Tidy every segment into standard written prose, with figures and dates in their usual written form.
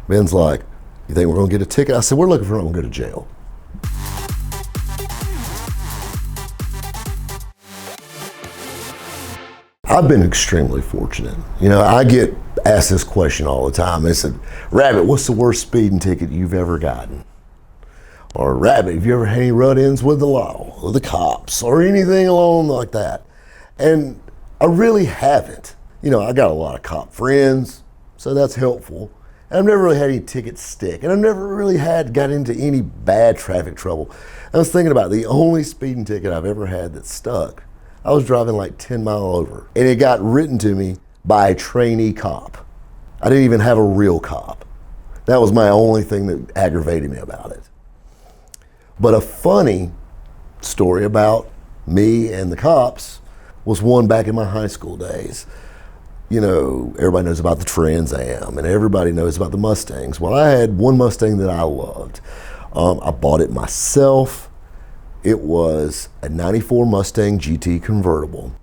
Ben's like, you think we're gonna get a ticket? I said, we're looking for someone to go to jail. I've been extremely fortunate. You know, I get asked this question all the time. They said, Rabbit, what's the worst speeding ticket you've ever gotten? Or Rabbit, have you ever had any run-ins with the law or the cops or anything along like that? And I really haven't. You know, I got a lot of cop friends, so that's helpful. And I've never really had any tickets stick. And I've never really got into any bad traffic trouble. I was thinking about the only speeding ticket I've ever had that stuck. I was driving like 10 miles over, and it got written to me by a trainee cop. I didn't even have a real cop. That was my only thing that aggravated me about it. But a funny story about me and the cops was one back in my high school days. You know, everybody knows about the Trans Am, and everybody knows about the Mustangs. Well, I had one Mustang that I loved. I bought it myself. It was a 94 Mustang GT convertible.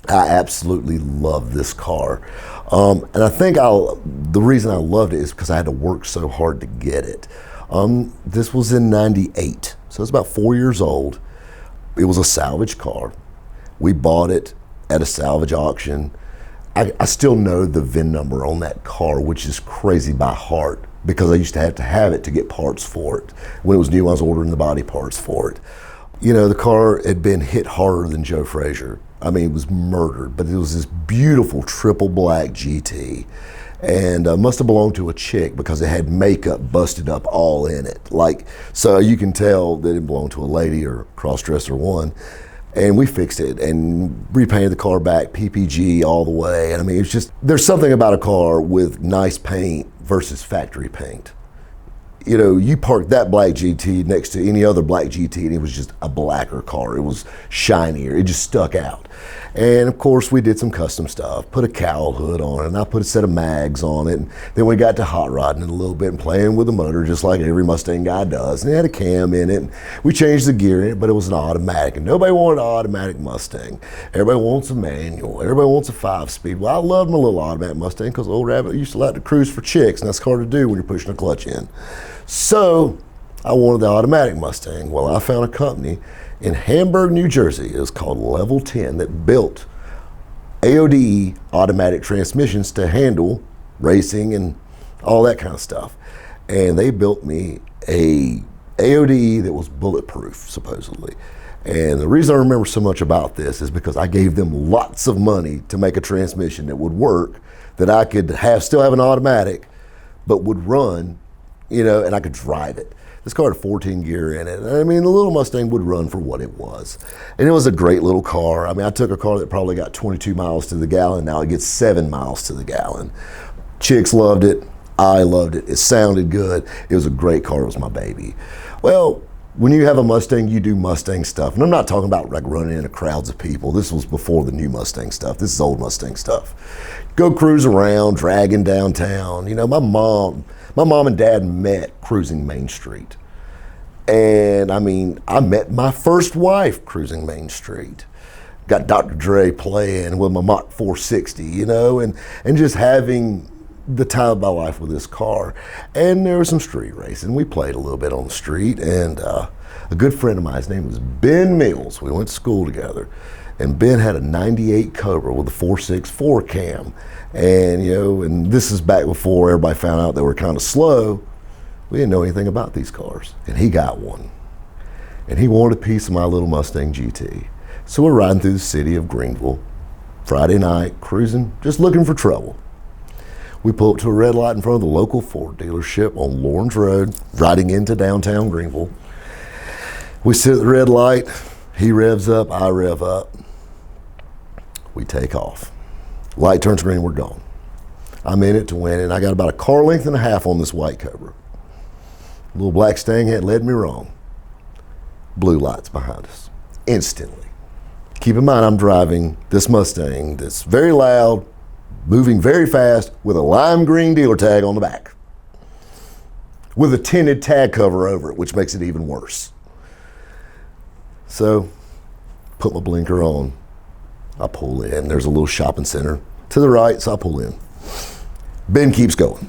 I absolutely loved this car. And I think the reason I loved it is because I had to work so hard to get it. This was in 98, so it's about 4 years old. It was a salvage car. We bought it at a salvage auction. I still know the VIN number on that car, which is crazy by heart, because I used to have it to get parts for it. When it was new, I was ordering the body parts for it. You know, the car had been hit harder than Joe Frazier. I mean, it was murdered, but it was this beautiful triple black GT. And must have belonged to a chick because it had makeup busted up all in it. Like, so you can tell that it belonged to a lady or cross-dresser one. And we fixed it and repainted the car back, PPG all the way. And I mean, it's just, there's something about a car with nice paint versus factory paint. You know, you parked that black GT next to any other black GT and it was just a blacker car. It was shinier, it just stuck out. And of course we did some custom stuff, put a cowl hood on it, and I put a set of mags on it. And then we got to hot rodding it a little bit and playing with the motor just like every Mustang guy does. And it had a cam in it. We changed the gear in it, but it was an automatic. And nobody wanted an automatic Mustang. Everybody wants a manual. Everybody wants a 5-speed. Well, I loved my little automatic Mustang because old Rabbit used to like to cruise for chicks, and that's hard to do when you're pushing a clutch in. So I wanted the automatic Mustang. Well, I found a company in Hamburg, New Jersey. It was called Level 10 that built AODE automatic transmissions to handle racing and all that kind of stuff. And they built me a AODE that was bulletproof, supposedly. And the reason I remember so much about this is because I gave them lots of money to make a transmission that would work, that I could still have an automatic, but would run, you know, and I could drive it. This car had 14 gear in it. I mean, the little Mustang would run for what it was. And it was a great little car. I mean, I took a car that probably got 22 miles to the gallon. Now it gets 7 miles to the gallon. Chicks loved it. I loved it. It sounded good. It was a great car. It was my baby. Well, when you have a Mustang, you do Mustang stuff. And I'm not talking about like running into crowds of people. This was before the new Mustang stuff. This is old Mustang stuff. Go cruise around, dragging downtown. You know, my mom and dad met cruising Main Street. And I mean, I met my first wife cruising Main Street. Got Dr. Dre playing with my Mach 460, you know, and just having the time of my life with this car. And there was some street racing. We played a little bit on the street, and a good friend of mine, his name was Ben Mills. We went to school together. And Ben had a 98 Cobra with a 4.64 cam. And, you know, and this is back before everybody found out they were kind of slow. We didn't know anything about these cars. And he got one. And he wanted a piece of my little Mustang GT. So we're riding through the city of Greenville, Friday night, cruising, just looking for trouble. We pull up to a red light in front of the local Ford dealership on Lawrence Road, riding into downtown Greenville. We sit at the red light. He revs up, I rev up. We take off. Light turns green, we're gone. I'm in it to win it, and I got about a car length and a half on this white Cobra. Little black Stang had led me wrong. Blue lights behind us, instantly. Keep in mind, I'm driving this Mustang that's very loud, moving very fast, with a lime green dealer tag on the back, with a tinted tag cover over it, which makes it even worse. So, put my blinker on. I pull in. There's a little shopping center to the right, so I pull in. Ben keeps going.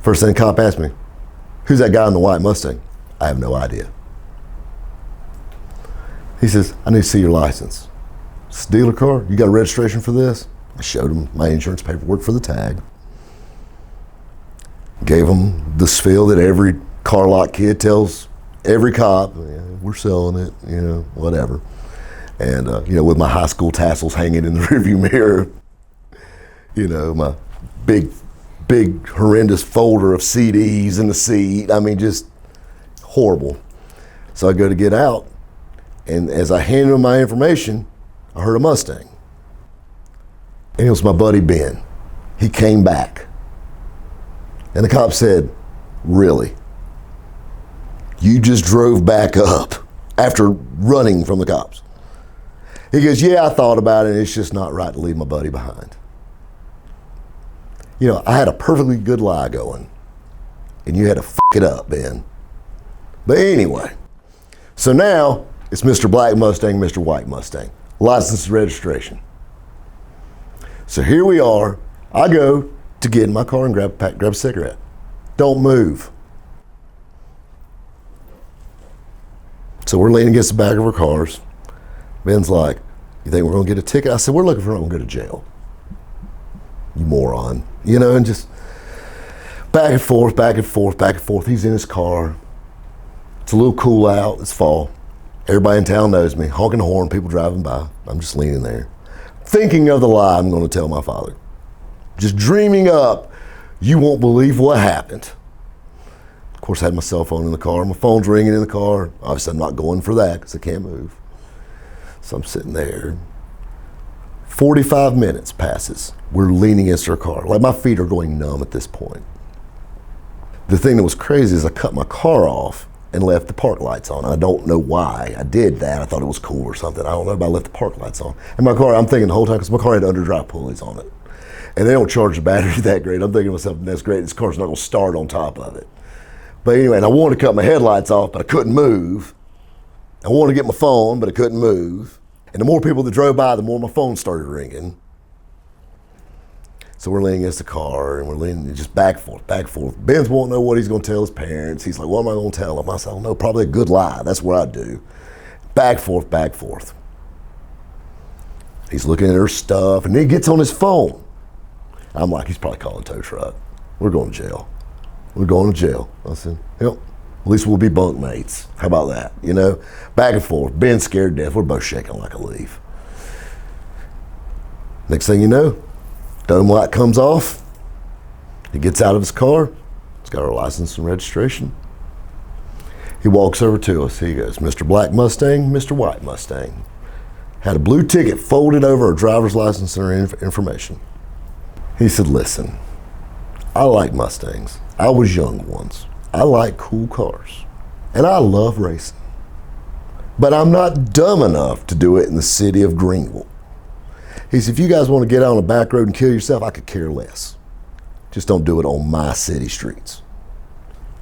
First thing the cop asked me, who's that guy in the white Mustang? I have no idea. He says, I need to see your license. It's a dealer car? You got a registration for this? I showed him my insurance paperwork for the tag. Gave him the spiel that every car lot kid tells every cop, yeah, we're selling it, whatever. And, with my high school tassels hanging in the rearview mirror, my big horrendous folder of CDs in the seat. I mean, just horrible. So I go to get out, and as I handed him my information, I heard a Mustang. And it was my buddy Ben. He came back. And the cop said, really? You just drove back up after running from the cops? He goes, yeah, I thought about it, and it's just not right to leave my buddy behind. I had a perfectly good lie going, and you had to f it up, Ben. But anyway, so now it's Mr. Black Mustang, Mr. White Mustang, license and registration. So here we are. I go to get in my car and grab a cigarette. Don't move. So we're leaning against the back of our cars. Ben's like, you think we're gonna get a ticket? I said, we're looking for not gonna go to jail. You moron. And just back and forth, back and forth, back and forth. He's in his car. It's a little cool out, it's fall. Everybody in town knows me, honking the horn, people driving by. I'm just leaning there, thinking of the lie I'm gonna tell my father. Just dreaming up, you won't believe what happened. Of course, I had my cell phone in the car. My phone's ringing in the car. Obviously, I'm not going for that because I can't move. So I'm sitting there. 45 minutes passes. We're leaning against our car. Like, my feet are going numb at this point. The thing that was crazy is I cut my car off and left the park lights on. I don't know why I did that. I thought it was cool or something. I don't know, but I left the park lights on. And my car, I'm thinking the whole time, because my car had underdrive pulleys on it. And they don't charge the battery that great. I'm thinking to myself, that's great. This car's not going to start on top of it. But anyway, and I wanted to cut my headlights off, but I couldn't move. I wanted to get my phone, but I couldn't move. And the more people that drove by, the more my phone started ringing. So we're leaning against the car, and we're leaning just back and forth, back and forth. Ben's won't know what he's going to tell his parents. He's like, what am I going to tell them? I said, I don't know, probably a good lie. That's what I do. Back and forth, back and forth. He's looking at her stuff, and then he gets on his phone. I'm like, he's probably calling a tow truck. We're going to jail. We're going to jail. I said, yep. At least we'll be bunk mates. How about that? Back and forth. Ben's scared to death. We're both shaking like a leaf. Next thing you know, dome light comes off. He gets out of his car. He's got our license and registration. He walks over to us. He goes, Mr. Black Mustang, Mr. White Mustang. Had a blue ticket folded over our driver's license and our information. He said, listen, I like Mustangs. I was young once. I like cool cars. And I love racing. But I'm not dumb enough to do it in the city of Greenville. He said, if you guys want to get out on a back road and kill yourself, I could care less. Just don't do it on my city streets.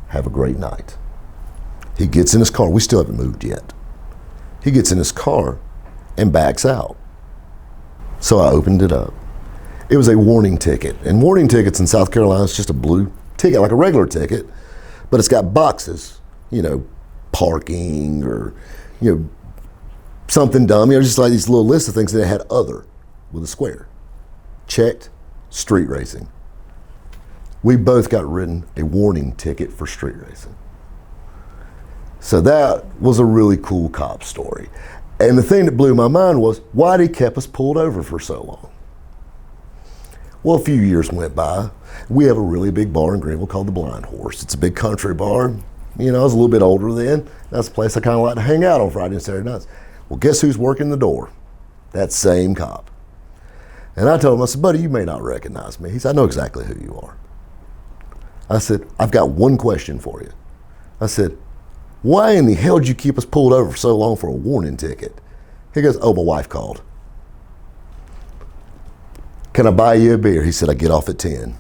Have a great night. He gets in his car. We still haven't moved yet. He gets in his car and backs out. So I opened it up. It was a warning ticket. And warning tickets in South Carolina is just a blue ticket, like a regular ticket, but it's got boxes, parking or, something dumb, just like these little lists of things that had other with a square. Checked, street racing. We both got written a warning ticket for street racing. So that was a really cool cop story. And the thing that blew my mind was, why he kept us pulled over for so long? Well, a few years went by. We have a really big bar in Greenville called the Blind Horse. It's a big country bar. I was a little bit older then. That's a place I kind of like to hang out on Friday and Saturday nights. Well, guess who's working the door? That same cop. And I told him, I said, buddy, you may not recognize me. He said, I know exactly who you are. I said, I've got one question for you. I said, why in the hell did you keep us pulled over for so long for a warning ticket? He goes, oh, my wife called. Can I buy you a beer? He said, I get off at 10.